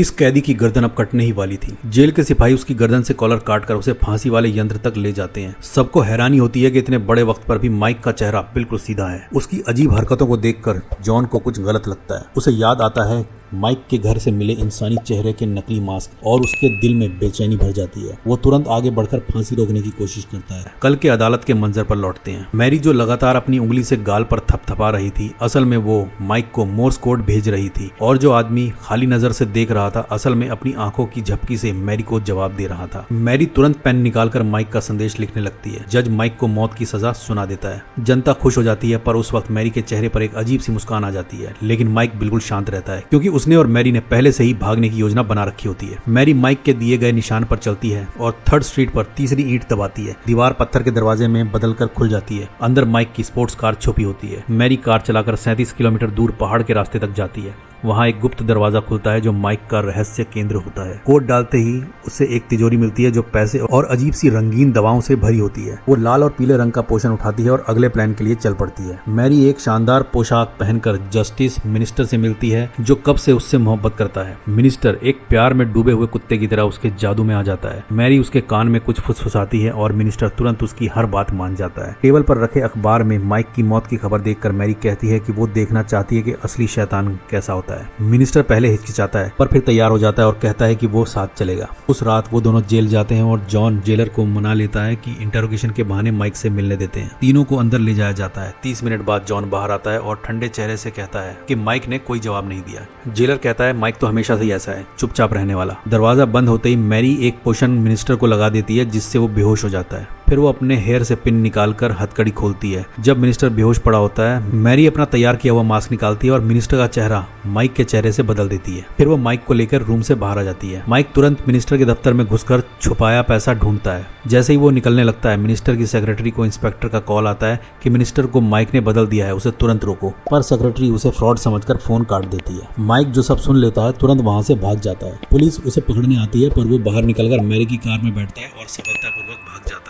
इस कैदी की गर्दन अब कटने ही वाली थी। जेल के सिपाही उसकी गर्दन से कॉलर काटकर उसे फांसी वाले यंत्र तक ले जाते हैं। सबको हैरानी होती है कि इतने बड़े वक्त पर भी माइक का चेहरा बिल्कुल सीधा है। उसकी अजीब हरकतों को देखकर जॉन को कुछ गलत लगता है। उसे याद आता है माइक के घर से मिले इंसानी चेहरे के नकली मास्क और उसके दिल में बेचैनी भर जाती है। वो तुरंत आगे बढ़कर फांसी रोकने की कोशिश करता है। कल के अदालत के मंजर पर लौटते हैं। मैरी जो लगातार अपनी उंगली से गाल पर थपथपा रही थी, असल में वो माइक को मोर्स कोड भेज रही थी, और जो आदमी खाली नजर से देख रहा था असल में अपनी आंखों की झपकी से मैरी को जवाब दे रहा था। मैरी तुरंत पेन निकालकर माइक का संदेश लिखने लगती है। जज माइक को मौत की सजा सुना देता है। जनता खुश हो जाती है, पर उस वक्त मैरी के चेहरे पर एक अजीब सी मुस्कान आ जाती है। लेकिन माइक बिल्कुल शांत रहता है, क्योंकि उसने और मैरी ने पहले से ही भागने की योजना बना रखी होती है। मैरी माइक के दिए गए निशान पर चलती है और 3rd स्ट्रीट पर तीसरी ईंट दबाती है। दीवार पत्थर के दरवाजे में बदलकर खुल जाती है। अंदर माइक की स्पोर्ट्स कार छुपी होती है। मैरी कार चलाकर 37 किलोमीटर दूर पहाड़ के रास्ते तक जाती है। वहाँ एक गुप्त दरवाजा खुलता है जो माइक का रहस्य केंद्र होता है। कोड डालते ही उसे एक तिजोरी मिलती है जो पैसे और अजीब सी रंगीन दवाओं से भरी होती है। वो लाल और पीले रंग का पोषण उठाती है और अगले प्लान के लिए चल पड़ती है। मैरी एक शानदार पोशाक पहनकर जस्टिस मिनिस्टर से मिलती है, जो कब से उससे मोहब्बत करता है। मिनिस्टर एक प्यार में डूबे हुए कुत्ते की तरह उसके जादू में आ जाता है। मैरी उसके कान में कुछ फुसफुसाती है और मिनिस्टर तुरंत उसकी हर बात मान जाता है। टेबल पर रखे अखबार में माइक की मौत की खबर देखकर मैरी कहती है कि वो देखना चाहती है कि असली शैतान कैसा होता है। मिनिस्टर पहले हिचकिचाता है, पर फिर तैयार हो जाता है और कहता है कि वो साथ चलेगा। उस रात वो दोनों जेल जाते हैं और जॉन जेलर को मना लेता है कि इंटरोगेशन के बहाने माइक से मिलने देते हैं। तीनों को अंदर ले जाया जाता है। 30 मिनट बाद जॉन बाहर आता है और ठंडे चेहरे से कहता है कि माइक ने कोई जवाब नहीं दिया। जेलर कहता है माइक तो हमेशा से ही ऐसा है, चुपचाप रहने वाला। दरवाजा बंद होते ही मैरी एक पोशन मिनिस्टर को लगा देती है, जिससे वो बेहोश हो जाता है। फिर वो अपने हेयर से पिन निकालकर हथकड़ी खोलती है। जब मिनिस्टर बेहोश पड़ा होता है, मैरी अपना तैयार किया हुआ मास्क निकालती है और मिनिस्टर का चेहरा माइक के चेहरे से बदल देती है। फिर वो माइक को लेकर रूम से बाहर आ जाती है। माइक तुरंत मिनिस्टर के दफ्तर में घुसकर छुपाया पैसा ढूंढता है। जैसे ही वो निकलने लगता है, मिनिस्टर की सेक्रेटरी को इंस्पेक्टर का कॉल आता है कि मिनिस्टर को माइक ने बदल दिया है, उसे तुरंत रोको। पर सेक्रेटरी उसे फ्रॉड समझकर फोन काट देती है। माइक जो सब सुन लेता है, तुरंत वहां से भाग जाता है। पुलिस उसे पकड़ने आती है, पर वो बाहर निकलकर मैरी की कार में बैठता है और सफलतापूर्वक भाग जाता है।